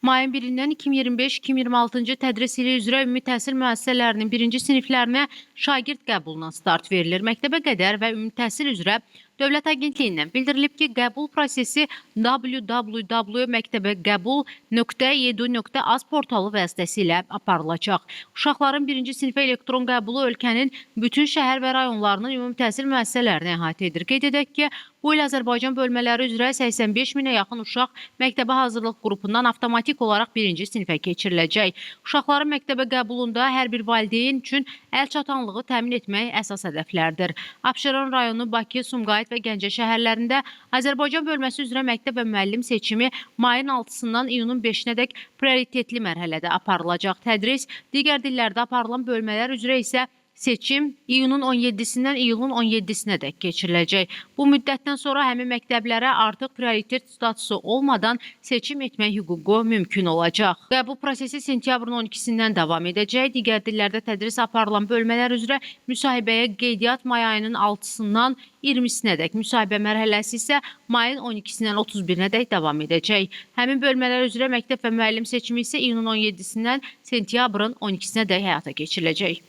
Mayın 1-dən 2025-2026-cı tədris ili üzrə ümumi təhsil müəssisələrinin birinci siniflərinə şagird qəbuluna start verilir. Məktəbə qədər və ümumi təhsil üzrə Dövlət Agentliyindən bildirilib ki, qəbul prosesi www.mektebeqabul.edu.az portalı vasitəsilə aparılacaq. Uşaqların birinci sinifə elektron qəbulu ölkənin bütün şəhər və rayonlarının ümumi təhsil müəssisələrini əhatə edir. Qeyd edək ki, bu il Azərbaycan bölmələri üzrə 85 minə yaxın uşaq məktəbə hazırlıq qrupundan avtomatik olaraq birinci sinifə keçiriləcək. Uşaqların məktəbə qəbulunda hər bir valideyn üçün əl çatanlığı təmin etmək əsas hədəflərdir. Abşeron rayonu, Bakı, Sumqayıt və Gəncə şəhərlərində Azərbaycan bölməsi üzrə məktəb və müəllim seçimi mayın 6-sından iyunun 5-nədək prioritetli mərhələdə aparılacaq. Tədris digər dillərdə aparılan bölmələr üzrə isə seçim iyunun 17-sindən iyulun 17-sinədək keçiriləcək. Bu müddətdən sonra həmin məktəblərə artıq prioritet statusu olmadan seçim etmək hüququ mümkün olacaq. Qəbul prosesi sentyabrın 12-sindən davam edəcək. Digər dillərdə tədris aparılan bölmələr üzrə müsahibəyə qeydiyyat may ayının 6-sından 20-sinədək, müsahibə mərhələsi isə mayın 12-sindən 31-nədək davam edəcək. Həmin bölmələr üzrə məktəb və müəllim seçimi isə iyunun 17-sindən sentyabrın 12-sinədək həyata keçiriləcək.